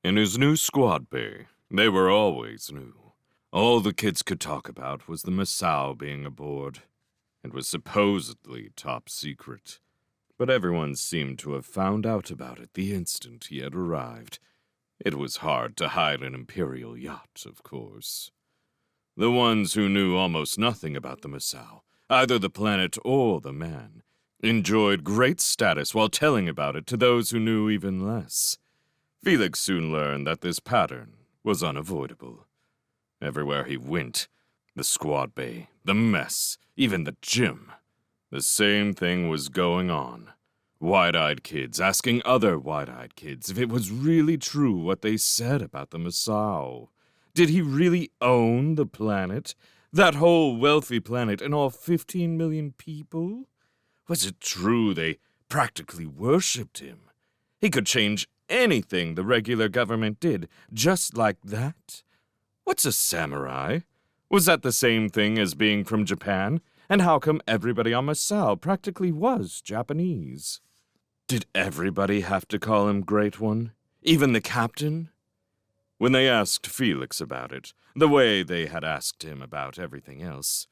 In his new squad bay, they were always new. All the kids could talk about was the Masao being aboard. It was supposedly top secret, but everyone seemed to have found out about it the instant he had arrived. It was hard to hide an Imperial yacht, of course. The ones who knew almost nothing about the Masao, either the planet or the man, enjoyed great status while telling about it to those who knew even less. Felix soon learned that this pattern was unavoidable. Everywhere he went, the squad bay, the mess, even the gym, the same thing was going on. Wide-eyed kids asking other wide-eyed kids if it was really true what they said about the Masao. Did he really own the planet? That whole wealthy planet and all 15 million people? Was it true they practically worshipped him? He could change anything the regular government did, just like that? What's a samurai? Was that the same thing as being from Japan? And how come everybody on Masao practically was Japanese? Did everybody have to call him Great One? Even the captain? When they asked Felix about it, the way they had asked him about everything else,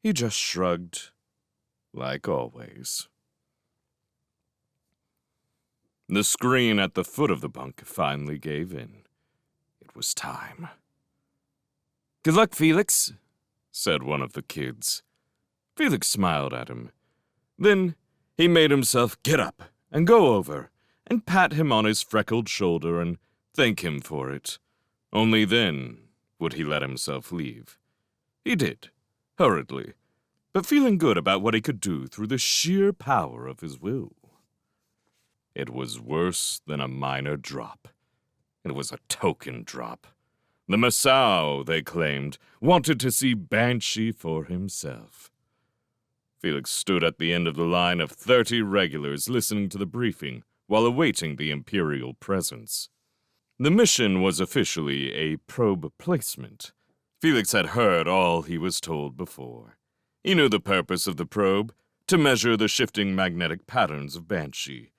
he just shrugged, like always. The screen at the foot of the bunk finally gave in. It was time. "Good luck, Felix," said one of the kids. Felix smiled at him. Then he made himself get up and go over and pat him on his freckled shoulder and thank him for it. Only then would he let himself leave. He did, hurriedly, but feeling good about what he could do through the sheer power of his will. It was worse than a minor drop. It was a token drop. The Masao, they claimed, wanted to see Banshee for himself. Felix stood at the end of the line of 30 regulars listening to the briefing while awaiting the Imperial presence. The mission was officially a probe placement. Felix had heard all he was told before. He knew the purpose of the probe, to measure the shifting magnetic patterns of Banshee.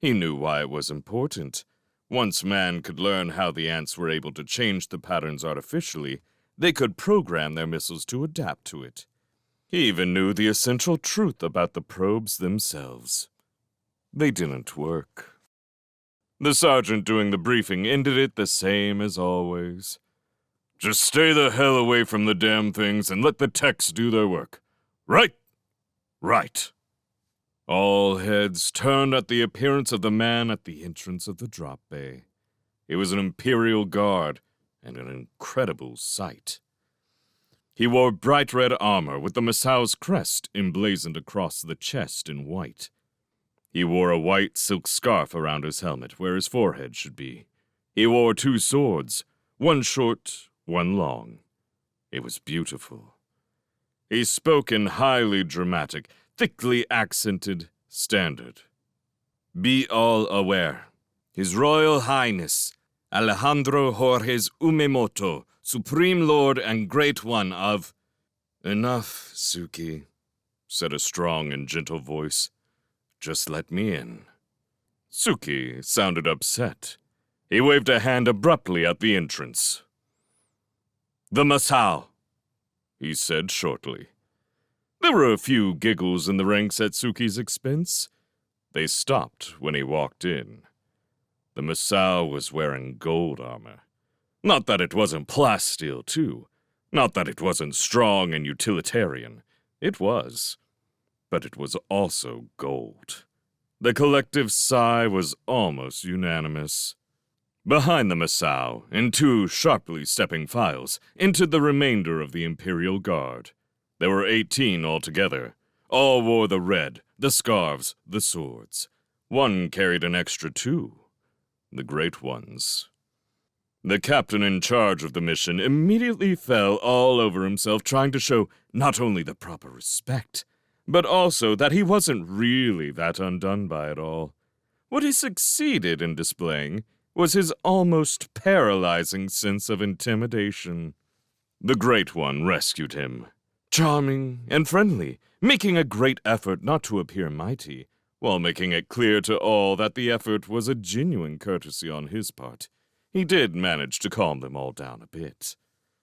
He knew why it was important. Once man could learn how the ants were able to change the patterns artificially, they could program their missiles to adapt to it. He even knew the essential truth about the probes themselves. They didn't work. The sergeant doing the briefing ended it the same as always. "Just stay the hell away from the damn things and let the techs do their work. Right? Right." All heads turned at the appearance of the man at the entrance of the drop bay. He was an Imperial guard and an incredible sight. He wore bright red armor with the Masao's crest emblazoned across the chest in white. He wore a white silk scarf around his helmet where his forehead should be. He wore 2 swords, one short, one long. It was beautiful. He spoke in highly dramatic, thickly accented standard. "Be all aware. His Royal Highness, Alejandro Jorges Umemoto, Supreme Lord and Great One of—" "Enough, Suki," said a strong and gentle voice. "Just let me in." Suki sounded upset. He waved a hand abruptly at the entrance. "The Masao," he said shortly. There were a few giggles in the ranks at Suki's expense. They stopped when he walked in. The Masao was wearing gold armor. Not that it wasn't plasteel, too. Not that it wasn't strong and utilitarian. It was. But it was also gold. The collective sigh was almost unanimous. Behind the Masao, in 2 sharply stepping files, entered the remainder of the Imperial Guard. There were 18 altogether. All wore the red, the scarves, the swords. One carried an extra 2. The Great Ones. The captain in charge of the mission immediately fell all over himself trying to show not only the proper respect, but also that he wasn't really that undone by it all. What he succeeded in displaying was his almost paralyzing sense of intimidation. The Great One rescued him. Charming and friendly, making a great effort not to appear mighty, while making it clear to all that the effort was a genuine courtesy on his part. He did manage to calm them all down a bit.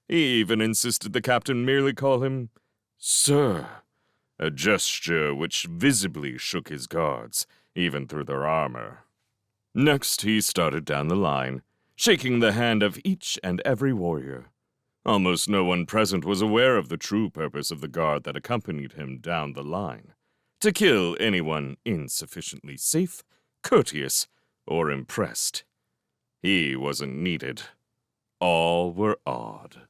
He even insisted the captain merely call him Sir, a gesture which visibly shook his guards, even through their armor. Next, he started down the line, shaking the hand of each and every warrior. Almost no one present was aware of the true purpose of the guard that accompanied him down the line: to kill anyone insufficiently safe, courteous, or impressed. He wasn't needed. All were awed.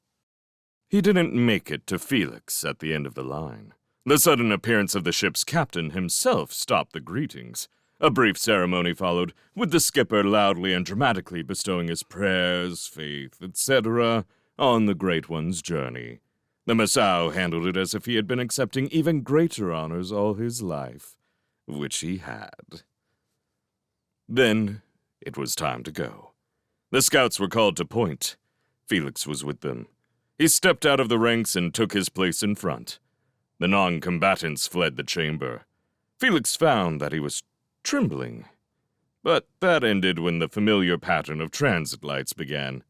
He didn't make it to Felix at the end of the line. The sudden appearance of the ship's captain himself stopped the greetings. A brief ceremony followed, with the skipper loudly and dramatically bestowing his prayers, faith, etc., on the Great One's journey. The Masao handled it as if he had been accepting even greater honors all his life, which he had. Then it was time to go. The scouts were called to point. Felix was with them. He stepped out of the ranks and took his place in front. The non-combatants fled the chamber. Felix found that he was trembling. But that ended when the familiar pattern of transit lights began.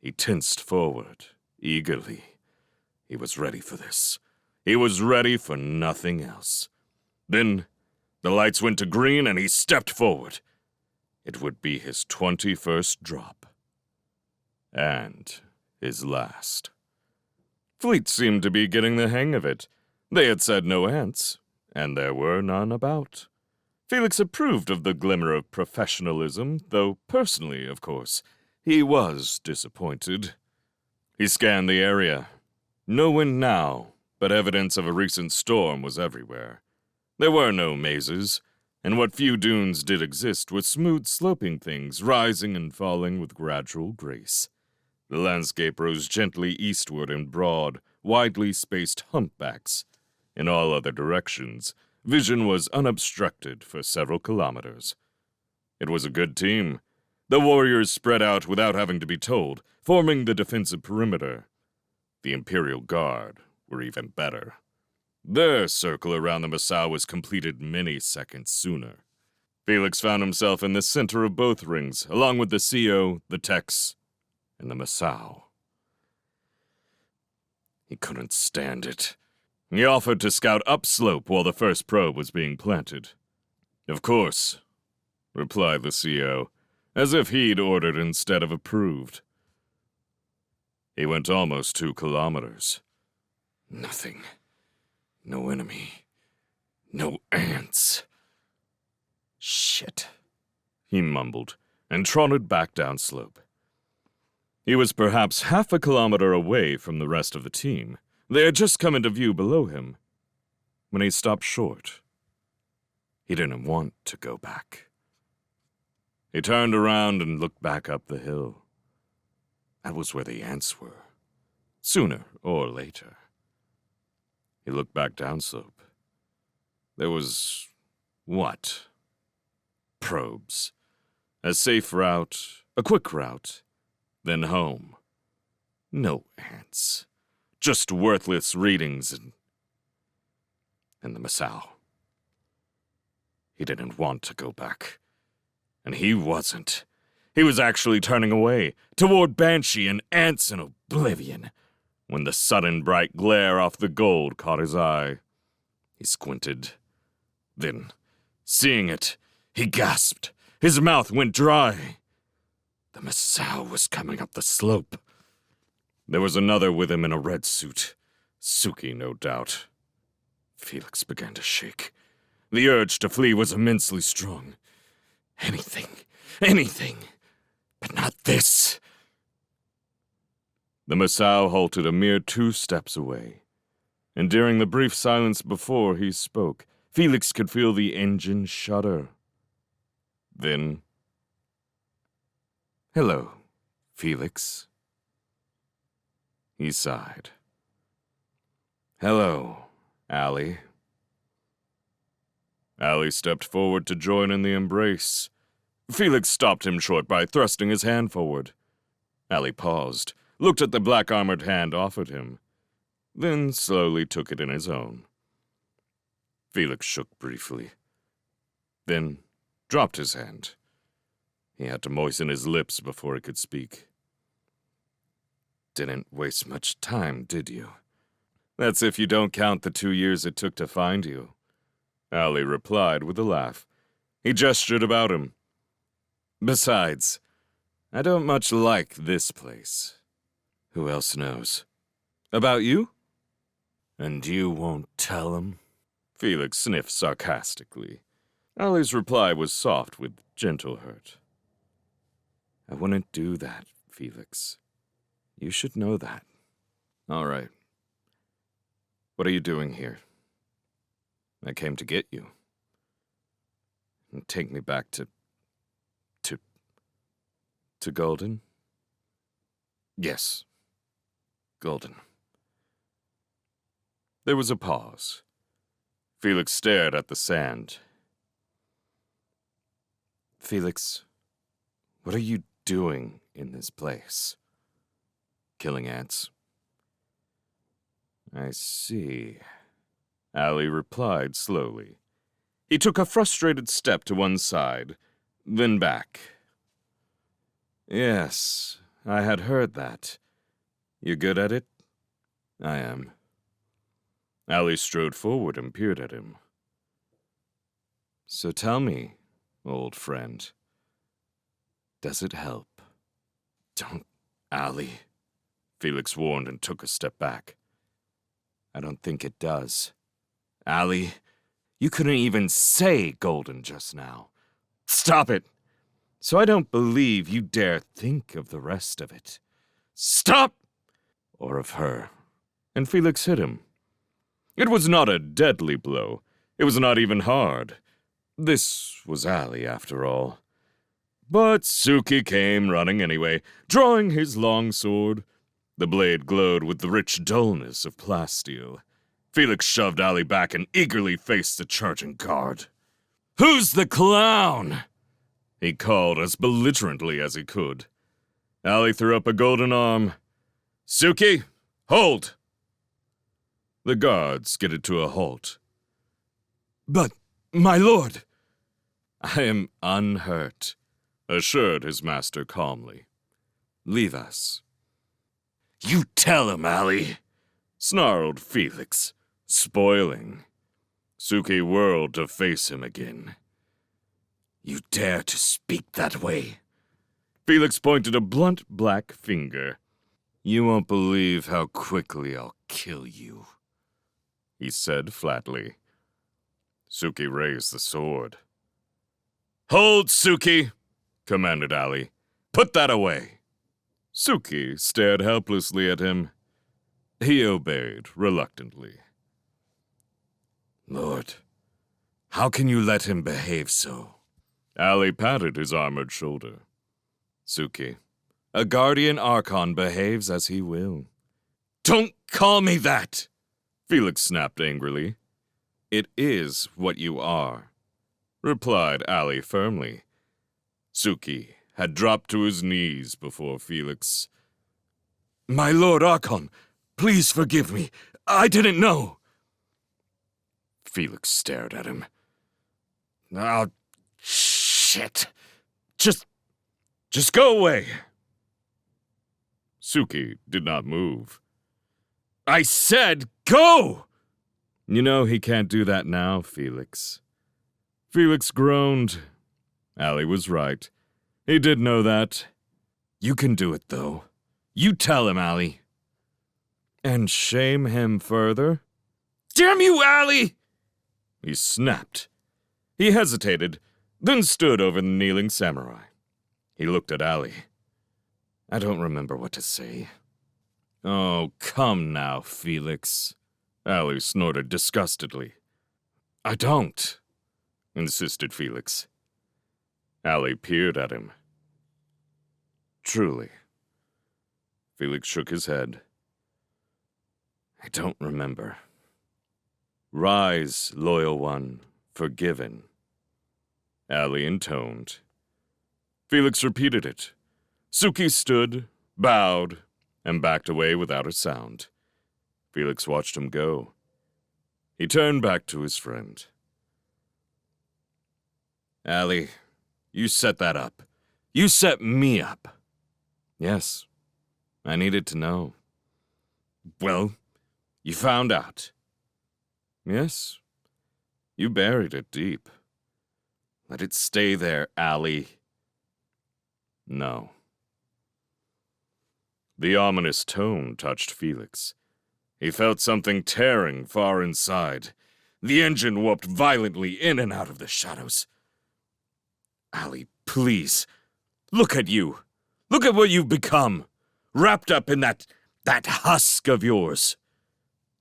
He tensed forward, eagerly. He was ready for this. He was ready for nothing else. Then the lights went to green and he stepped forward. It would be his 21st drop. And his last. Fleet seemed to be getting the hang of it. They had said no ants, and there were none about. Felix approved of the glimmer of professionalism, though personally, of course, he was disappointed. He scanned the area. No wind now, but evidence of a recent storm was everywhere. There were no mazes, and what few dunes did exist were smooth sloping things rising and falling with gradual grace. The landscape rose gently eastward in broad, widely spaced humpbacks. In all other directions, vision was unobstructed for several kilometers. It was a good team. The warriors spread out without having to be told, forming the defensive perimeter. The Imperial Guard were even better. Their circle around the Masao was completed many seconds sooner. Felix found himself in the center of both rings, along with the CO, the Tex, and the Masao. He couldn't stand it. He offered to scout upslope while the first probe was being planted. "Of course," replied the CO, as if he'd ordered instead of approved. He went almost 2 kilometers. Nothing. No enemy. No ants. Shit, he mumbled, and trotted back downslope. He was perhaps half a kilometer away from the rest of the team. They had just come into view below him, when he stopped short. He didn't want to go back. He turned around and looked back up the hill. That was where the ants were, sooner or later. He looked back downslope. There was... what? Probes. A safe route, a quick route, then home. No ants. Just worthless readings and the Masao. He didn't want to go back. And he wasn't. He was actually turning away, toward Banshee and ants in oblivion, when the sudden bright glare off the gold caught his eye. He squinted. Then, seeing it, he gasped. His mouth went dry. The Masao was coming up the slope. There was another with him in a red suit. Suki, no doubt. Felix began to shake. The urge to flee was immensely strong. Anything, but not this. The Masao halted a mere 2 steps away, and during the brief silence before he spoke, Felix could feel the engine shudder. Then, "Hello, Felix." He sighed. "Hello, Allie." Allie stepped forward to join in the embrace. Felix stopped him short by thrusting his hand forward. Allie paused, looked at the black-armored hand offered him, then slowly took it in his own. Felix shook briefly, then dropped his hand. He had to moisten his lips before he could speak. Didn't waste much time, did you? That's if you don't count the 2 years it took to find you. Ali replied with a laugh. He gestured about him. Besides, I don't much like this place. Who else knows? About you? And you won't tell him? Felix sniffed sarcastically. Ali's reply was soft with gentle hurt. I wouldn't do that, Felix. You should know that. All right. What are you doing here? I came to get you. And take me back to Golden? Yes. Golden. There was a pause. Felix stared at the sand. Felix, what are you doing in this place? Killing ants? I see. Ali replied slowly. He took a frustrated step to one side, then back. Yes, I had heard that. You good at it? I am. Ali strode forward and peered at him. So tell me, old friend, does it help? Don't, Ali, Felix warned and took a step back. I don't think it does. Ali, you couldn't even say Golden just now. Stop it! So I don't believe you dare think of the rest of it. Stop! Or of her. And Felix hit him. It was not a deadly blow. It was not even hard. This was Ali, after all. But Suki came running anyway, drawing his long sword. The blade glowed with the rich dullness of plasteel. Felix shoved Ali back and eagerly faced the charging guard. Who's the clown? He called as belligerently as he could. Ali threw up a golden arm. Suki, hold! The guard skidded to a halt. But, my lord! I am unhurt, assured his master calmly. Leave us. You tell him, Ali, snarled Felix, spoiling. Suki whirled to face him again. You dare to speak that way? Felix pointed a blunt black finger. You won't believe how quickly I'll kill you, he said flatly. Suki raised the sword. Hold, Suki, commanded Ali. Put that away. Suki stared helplessly at him. He obeyed reluctantly. Lord, how can you let him behave so? Ali patted his armored shoulder. Suki, a guardian Archon behaves as he will. Don't call me that! Felix snapped angrily. It is what you are, replied Ali firmly. Suki had dropped to his knees before Felix. My Lord Archon, please forgive me. I didn't know. Felix stared at him. Oh, shit. Just go away. Suki did not move. I said go! You know he can't do that now, Felix. Felix groaned. Ali was right. He did know that. You can do it, though. You tell him, Ali. And shame him further? Damn you, Ali! He snapped. He hesitated, then stood over the kneeling samurai. He looked at Ali. I don't remember what to say. Oh, come now, Felix. Ali snorted disgustedly. I don't, insisted Felix. Ali peered at him. Truly. Felix shook his head. I don't remember. Rise, loyal one, forgiven. Ali intoned. Felix repeated it. Suki stood, bowed, and backed away without a sound. Felix watched him go. He turned back to his friend. Ali, you set that up. You set me up. Yes, I needed to know. Well, you found out. Yes, you buried it deep. Let it stay there, Allie. No. The ominous tone touched Felix. He felt something tearing far inside. The engine whooped violently in and out of the shadows. Allie, please, look at you. Look at what you've become, wrapped up in that husk of yours.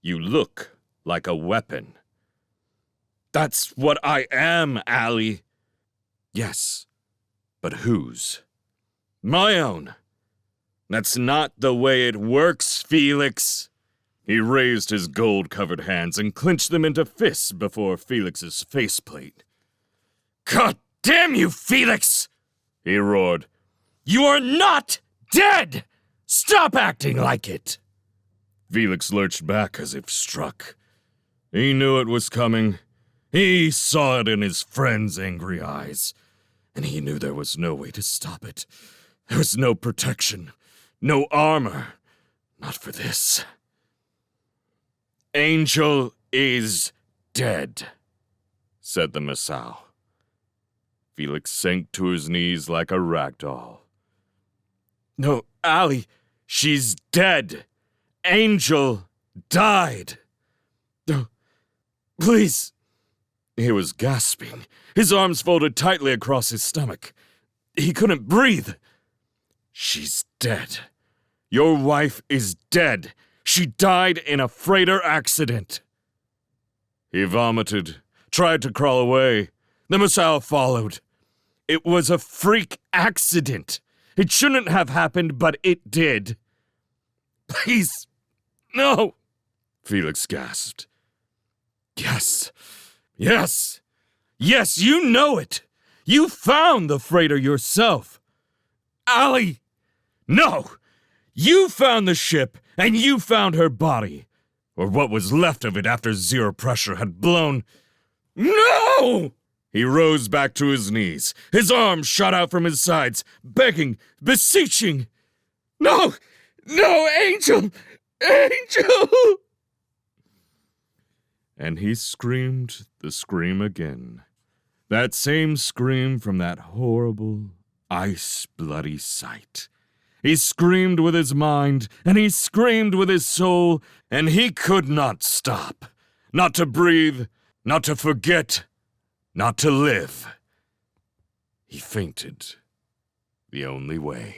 You look like a weapon. That's what I am, Allie. Yes, but whose? My own. That's not the way it works, Felix. He raised his gold-covered hands and clenched them into fists before Felix's faceplate. God damn you, Felix! He roared. You are not dead! Stop acting like it! Felix lurched back as if struck. He knew it was coming. He saw it in his friend's angry eyes. And he knew there was no way to stop it. There was no protection, no armor. Not for this. Angel is dead, said the Masao. Felix sank to his knees like a rag doll. No, Allie, she's dead. Angel died. No, please. He was gasping, his arms folded tightly across his stomach. He couldn't breathe. She's dead. Your wife is dead. She died in a freighter accident. He vomited, tried to crawl away. The Masao followed. It was a freak accident. It shouldn't have happened, but it did. Please, no, Felix gasped. Yes, yes, yes, you know it. You found the freighter yourself. Allie, no, you found the ship and you found her body, or what was left of it after zero pressure had blown. No! He rose back to his knees. His arms shot out from his sides, begging, beseeching. No! No, Angel! Angel! And he screamed the scream again. That same scream from that horrible, ice-bloody sight. He screamed with his mind, and he screamed with his soul, and he could not stop. Not to breathe, not to forget, not to live. He fainted the only way.